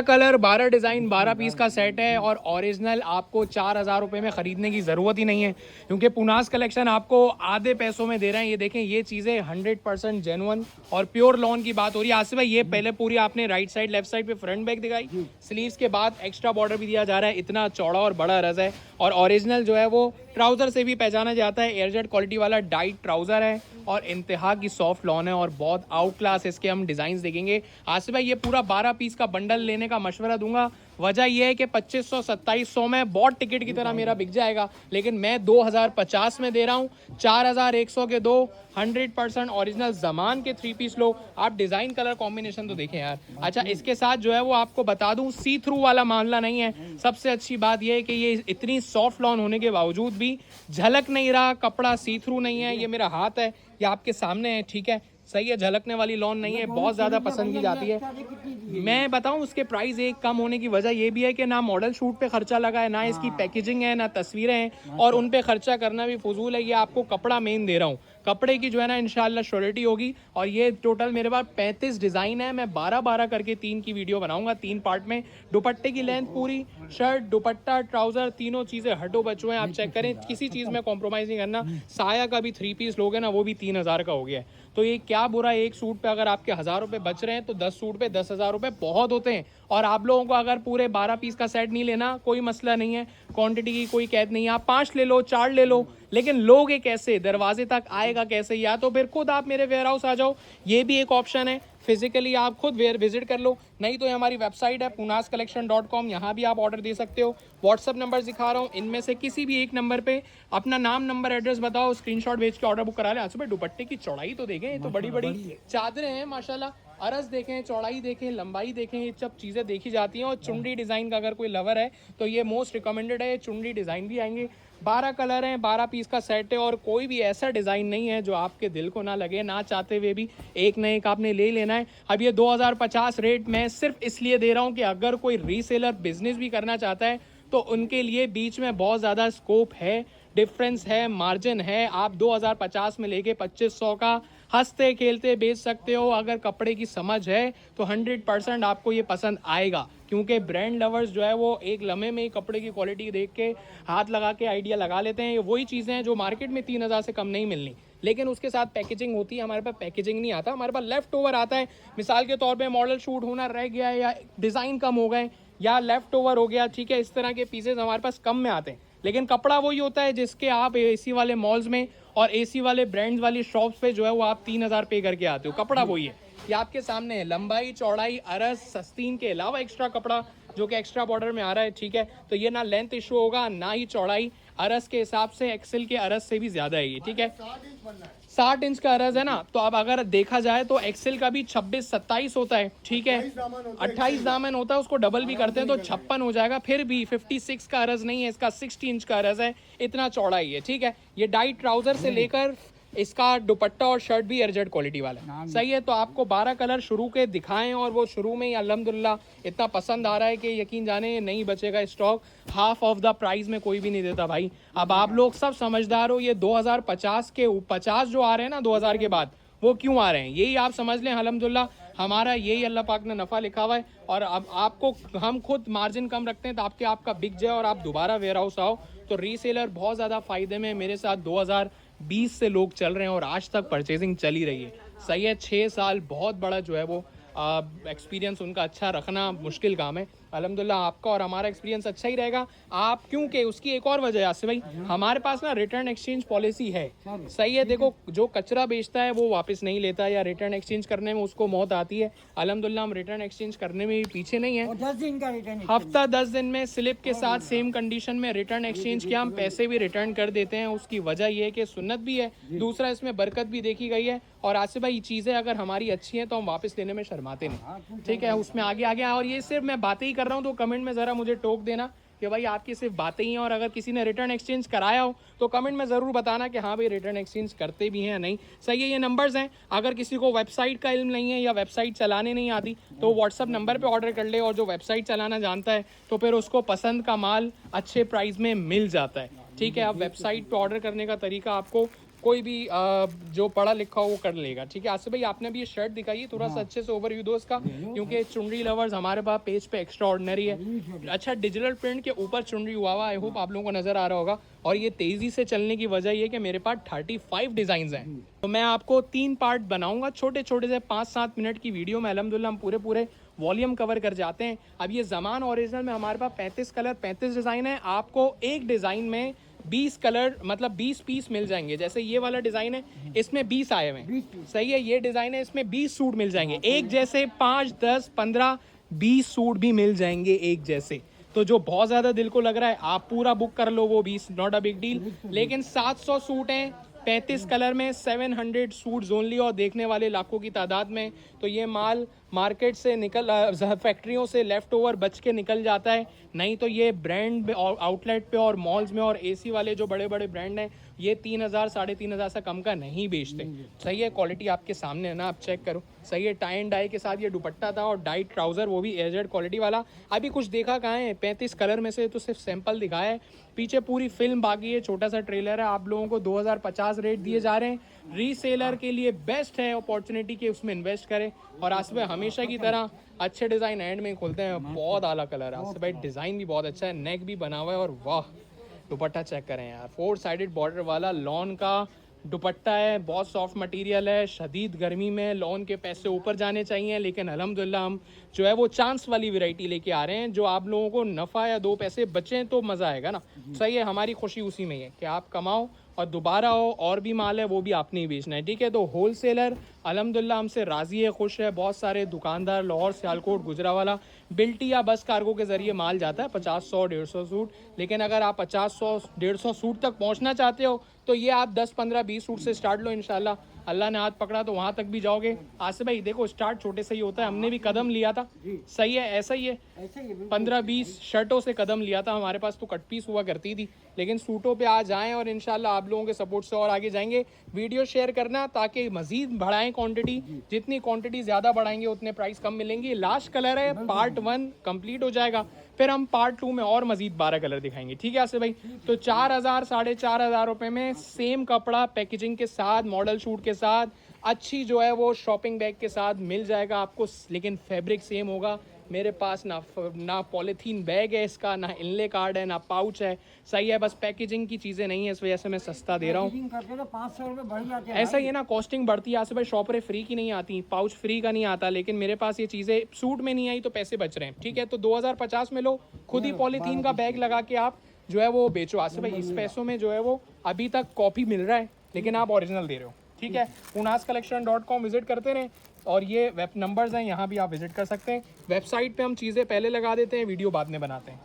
Colour 12 design 12 piece का set है और ओरिजिनल आपको 4,000 रुपये में ख़रीदने की ज़रूरत ही नहीं है, क्योंकि पुनास कलेक्शन आपको आधे पैसों में दे रहे हैं। ये देखें, ये चीज़ें 100% जेन्युइन और प्योर लॉन की बात हो रही है। आसिफ भाई, ये पहले पूरी आपने राइट साइड लेफ्ट साइड पे फ्रंट बैक दिखाई, स्लीव्स के बाद एक्स्ट्रा बॉर्डर भी दिया जा रहा है। इतना चौड़ा और बड़ा रज़ है और ओरिजिनल जो है वो ट्राउज़र से भी पहचाना जाता है। एयरजेट क्वालिटी वाला डाइट ट्राउज़र है और इंतहा की सॉफ्ट लॉन है और बहुत आउट क्लास इसके हम डिज़ाइन देखेंगे। आसिफ भाई, ये पूरा 12 पीस का बंडल लेने का मशवरा दूंगा। वजह यह है कि 2500-2700 में बहुत टिकट की तरह मेरा बिक जाएगा, लेकिन मैं 2050 में दे रहा हूँ। 4100 के दो 100% ओरिजिनल जमान के 3 पीस लो। आप डिज़ाइन कलर कॉम्बिनेशन तो देखें यार। अच्छा, इसके साथ जो है वो आपको बता दूं, सी थ्रू वाला मामला नहीं है। सबसे अच्छी बात यह है कि ये इतनी सॉफ्ट लॉन होने के बावजूद भी झलक नहीं रहा, कपड़ा सी थ्रू नहीं है। ये मेरा हाथ है, ये आपके सामने है, ठीक है, सही है, झलकने वाली लॉन नहीं है, बहुत ज़्यादा पसंद की जाती है। मैं बताऊं, उसके प्राइस एक कम होने की वजह यह भी है कि ना मॉडल शूट पे खर्चा लगा है, ना इसकी पैकेजिंग है, ना तस्वीरें हैं, और उन पे खर्चा करना भी फजूल है। ये आपको कपड़ा मेन दे रहा हूँ, कपड़े की जो है ना इंशाल्लाह श्योरिटी होगी। और ये टोटल मेरे पास 35 डिज़ाइन है। मैं 12-12 करके 3 की वीडियो बनाऊंगा, 3 पार्ट में। दुपट्टे की लेंथ पूरी, शर्ट, दुपट्टा, ट्राउज़र, तीनों चीज़ें हटो बचो हैं, आप चेक करें, किसी चीज़ में कॉम्प्रोमाइज़ नहीं करना। साया का भी 3 पीस लोगे ना, वो भी 3000 का हो गया है। तो ये क्या बुरा, एक सूट पे अगर आपके 1000 रुपये बच रहे हैं तो 10 सूट पे 10,000 रुपये बहुत होते हैं। और आप लोगों को अगर पूरे 12 पीस का सेट नहीं लेना, कोई मसला नहीं है, क्वांटिटी की कोई कैद नहीं है, आप 5 ले लो, 4 ले लो, लेकिन लोगे कैसे, दरवाजे तक आएगा कैसे? या तो फिर खुद आप मेरे वेयर हाउस आ जाओ, ये भी एक ऑप्शन है, फिजिकली आप खुद वेयर विजिट कर लो। नहीं तो हमारी वेबसाइट है punascollection.com, यहाँ भी आप ऑर्डर दे सकते हो। व्हाट्सअप नंबर दिखा रहा हूँ, इनमें से किसी भी एक नंबर पे अपना नाम, नंबर, एड्रेस बताओ, स्क्रीनशॉट भेज के ऑर्डर बुक करा लें। आज सुबह दुपट्टे की चौड़ाई तो देखें, ये तो बड़ी बड़ी चादरें हैं माशाल्लाह। अरस देखें, चौड़ाई देखें, लंबाई देखें, ये सब चीज़ें देखी जाती हैं। और चुंडी डिज़ाइन का अगर कोई लवर है तो ये मोस्ट रिकमेंडेड है। चुंडी डिज़ाइन भी आएंगे। 12 कलर हैं, 12 पीस का सेट है और कोई भी ऐसा डिज़ाइन नहीं है जो आपके दिल को ना लगे, ना चाहते हुए भी एक न एक आपने ले लेना है। अब ये 2050 रेट मैं सिर्फ इसलिए दे रहा हूँ कि अगर कोई रीसेलर बिजनेस भी करना चाहता है तो उनके लिए बीच में बहुत ज़्यादा स्कोप है, डिफरेंस है, मार्जिन है। आप 2050 में लेके 2500 का हंसते खेलते बेच सकते हो। अगर कपड़े की समझ है तो 100% आपको ये पसंद आएगा, क्योंकि ब्रांड लवर्स जो है वो एक लम्हे में ही कपड़े की क्वालिटी देख के हाथ लगा के आइडिया लगा लेते हैं। ये वही चीज़ें हैं जो मार्केट में 3000 से कम नहीं मिलनी, लेकिन उसके साथ पैकेजिंग होती है। हमारे पास पैकेजिंग नहीं आता, हमारे पास लेफ्ट ओवर आता है। मिसाल के तौर पे मॉडल शूट होना रह गया है, या डिज़ाइन कम हो गए, या लेफ्ट ओवर हो गया, ठीक है, इस तरह के पीसेज हमारे पास कम में आते हैं। लेकिन कपड़ा वही होता है जिसके आप एसी वाले मॉल्स में और एसी वाले ब्रांड्स वाली शॉप्स पे जो है वो आप 3000 पे करके आते हो। कपड़ा वही है, ये आपके सामने है। लंबाई, चौड़ाई, अरस, सस्तीन के अलावा एक्स्ट्रा कपड़ा जो कि एक्स्ट्रा बॉर्डर में आ रहा है, ठीक है, तो ये ना लेंथ इशू होगा, ना ही चौड़ाई। अरस के हिसाब से एक्सेल के अरस से भी ज़्यादा है ये, ठीक है। 60 इंच का अरज है ना, तो अब अगर देखा जाए तो एक्सेल का भी 26-27 होता है, ठीक है, 28 दामन होता है, उसको डबल भी करते हैं तो 56 हो जाएगा। फिर भी 56 का अरज नहीं है, इसका 60 इंच का अरज है, इतना चौड़ा ही है, ठीक है। ये डाइट ट्राउजर से लेकर इसका दुपट्टा और शर्ट भी एयरजेट क्वालिटी वाला है, सही है। तो आपको 12 कलर शुरू के दिखाएं और वो शुरू में ही अल्हम्दुलिल्लाह इतना पसंद आ रहा है कि यकीन जाने नहीं बचेगा stock. Half of the price में कोई भी नहीं देता भाई। अब आप लोग सब समझदार हो, ये 2050 के 50 जो आ रहे हैं ना 2000 के बाद, वो क्यों आ रहे हैं, यही आप समझ लें। अल्हम्दुलिल्लाह हमारा यही अल्लाह पाक ने नफ़ा लिखा हुआ है। और अब आपको हम खुद मार्जिन कम रखते हैं ताकि आपका बिक जाए और आप दोबारा वेयर हाउस आओ। तो रीसेलर बहुत ज़्यादा फ़ायदे में, मेरे साथ 2020 से लोग चल रहे हैं और आज तक परचेजिंग चली रही है, सही है। 6 साल बहुत बड़ा जो है वो एक्सपीरियंस उनका अच्छा रखना मुश्किल काम है। अल्हम्दुलिल्लाह आपका और हमारा एक्सपीरियंस अच्छा ही रहेगा। आप क्योंकि उसकी एक और वजह है भाई, हमारे पास ना रिटर्न एक्सचेंज पॉलिसी है, सही है। देखो, जो कचरा बेचता है वो वापस नहीं लेता, या रिटर्न एक्सचेंज करने में उसको मौत आती है। अल्हम्दुलिल्लाह हम रिटर्न एक्सचेंज करने में भी पीछे नहीं है। 10 दिन का रिटर्न, हफ्ता 10 दिन में स्लिप के साथ सेम कंडीशन में रिटर्न एक्सचेंज किया, हम पैसे भी रिटर्न कर देते हैं। उसकी वजह यह है कि सुन्नत भी है, दूसरा इसमें बरकत भी देखी गई है। और आसिफ भाई, चीज़ें अगर हमारी अच्छी हैं तो हम वापस लेने में शर्माते नहीं, ठीक है, उसमें आगे आगे। और ये सिर्फ मैं बातें ही कर रहा हूँ तो कमेंट में ज़रा मुझे टोक देना कि भाई आपकी सिर्फ बातें ही हैं। और अगर किसी ने रिटर्न एक्सचेंज कराया हो तो कमेंट में ज़रूर बताना कि हाँ भाई रिटर्न एक्सचेंज करते भी हैं या नहीं, सही है। ये नंबर्स हैं, अगर किसी को वेबसाइट का इल्म नहीं है या वेबसाइट चलाने नहीं आती तो व्हाट्सअप नंबर पे ऑर्डर कर ले, और जो वेबसाइट चलाना जानता है तो फिर उसको पसंद का माल अच्छे प्राइस में मिल जाता है, ठीक है। अब वेबसाइट पे ऑर्डर करने का तरीका आपको कोई भी जो पढ़ा लिखा हो वो कर लेगा। ठीक है आसिफ भाई, आपने भी ये शर्ट दिखाई है, थोड़ा सा अच्छे से ओवरव्यू दो इसका, क्योंकि चुनरी लवर्स हमारे पास पेज पे एक्स्ट्रा ऑर्डिनरी है। अच्छा डिजिटल प्रिंट के ऊपर चुनरी हुआ हुआ, आई होप आप लोगों को नजर आ रहा होगा। और ये तेजी से चलने की वजह ये कि मेरे पास 35 डिजाइन हैं। तो मैं आपको 3 पार्ट बनाऊंगा, छोटे छोटे से 5-7 मिनट की वीडियो में अल्हम्दुलिल्लाह हम पूरे वॉल्यूम कवर कर जाते हैं। अब ये ज़मान ओरिजिनल में हमारे पास 35 कलर 35 डिज़ाइन है। आपको एक डिज़ाइन में 20 कलर मतलब 20 पीस मिल जाएंगे। जैसे ये वाला डिज़ाइन है, इसमें 20 आए हुए हैं, सही है। ये डिज़ाइन है, इसमें 20 सूट मिल जाएंगे एक जैसे, 5, 10, 15, 20 सूट भी मिल जाएंगे एक जैसे। तो जो बहुत ज़्यादा दिल को लग रहा है आप पूरा बुक कर लो, वो 20 नॉट अ बिग डील। लेकिन 700 सूट हैं 35 कलर में, 700 सूट्स ओनली, और देखने वाले लाखों की तादाद में। तो ये माल मार्केट से निकल फैक्ट्रियों से लेफ़्ट ओवर बच के निकल जाता है। नहीं तो ये ब्रांड आउटलेट पे और मॉल्स में और एसी वाले जो बड़े बड़े ब्रांड हैं ये 3000 3,500 से कम का नहीं बेचते। सही है, क्वालिटी आपके सामने है ना, आप चेक करो। सही है, टाई एंड डाई के साथ ये दुपट्टा था और डाई ट्राउज़र, वो भी एजेड क्वालिटी वाला। अभी कुछ देखा कहाँ है, 35 कलर में से तो सिर्फ सैंपल दिखाया है, पीछे पूरी फिल्म बाकी है, छोटा सा ट्रेलर है। आप लोगों को 2050 रेट दिए जा रहे हैं। रीसेलर के लिए बेस्ट है अपॉर्चुनिटी कि उसमें इन्वेस्ट करें। और आसिफ भाई हमेशा की तरह अच्छे डिज़ाइन एंड में खोलते हैं, बहुत आला कलर है आसिफ भाई, डिज़ाइन भी बहुत अच्छा है, नेक भी बना हुआ है। और वाह दुपट्टा चेक करें यार, 4 साइडेड बॉर्डर वाला लॉन का दुपट्टा है, बहुत सॉफ्ट मटेरियल है। शदीद गर्मी में लॉन के पैसे ऊपर जाने चाहिए, लेकिन अल्हम्दुलिल्लाह हम जो है वो चांस वाली वैरायटी लेके आ रहे हैं, जो आप लोगों को नफ़ा या 2 पैसे बचें तो मज़ा आएगा ना। सही है, हमारी खुशी उसी में है कि आप कमाओ और दोबारा हो, और भी माल है वो भी आपने ही बेचना है। ठीक है, तो होल सेलर अल्हम्दुलिल्लाह हमसे राज़ी है, खुश है। बहुत सारे दुकानदार लाहौर, सियालकोट, गुजरावाला, बिल्टी या बस कार्गो के ज़रिए माल जाता है 50, 100, 150 सूट। लेकिन अगर आप 50, 100, 150 सूट तक पहुंचना चाहते हो तो ये आप 10, 15, 20 सूट से स्टार्ट लो, इंशाल्लाह अल्लाह ने हाथ पकड़ा तो वहाँ तक भी जाओगे। आसिफ भाई देखो, स्टार्ट छोटे से ही होता है, हमने भी कदम लिया था। सही है, ऐसा ही है, 15-20 शर्टों से कदम लिया था। हमारे पास तो कट पीस हुआ करती थी, लेकिन सूटों पे आज आएँ और इंशाल्लाह आप लोगों के सपोर्ट से और आगे जाएंगे। वीडियो शेयर करना ताकि मजीद बढ़ाएं क्वांटिटी, जितनी क्वांटिटी ज़्यादा बढ़ाएंगे उतने प्राइस कम मिलेंगे। लास्ट कलर है, पार्ट 1 कंप्लीट हो जाएगा, फिर हम पार्ट 2 में और मजीद 12 कलर दिखाएंगे। ठीक है आसिफ भाई, तो 4000 4,500 रुपये में सेम कपड़ा पैकेजिंग के साथ, मॉडल शूट के साथ, अच्छी जो है वो शॉपिंग बैग के साथ मिल जाएगा आपको, लेकिन फैब्रिक सेम होगा। मेरे पास ना पॉलीथीन बैग है इसका, ना इनले कार्ड है, ना पाउच है। सही है, बस पैकेजिंग की चीज़ें नहीं है, इस वजह से मैं सस्ता दे रहा हूँ। तो 500 रुपये बढ़ जाते हैं। ऐसा ही है ना, कॉस्टिंग बढ़ती है आसिफ भाई, शॉपरें फ्री की नहीं आती, पाउच फ्री का नहीं आता, लेकिन मेरे पास ये चीज़ें सूट में नहीं आई तो पैसे बच रहे हैं। ठीक है, तो 2050 में लो, खुद ही पॉलीथीन का बैग लगा के आप जो है वो बेचो आसिफ भाई। इस पैसों में जो है वो अभी तक कॉपी मिल रहा है, लेकिन आप ओरिजिनल दे रहे हो। ठीक है, punascollection.com विजिट करते रहें, और ये वेब नंबर्स हैं, यहाँ भी आप विजिट कर सकते हैं। वेबसाइट पे हम चीज़ें पहले लगा देते हैं, वीडियो बाद में बनाते हैं।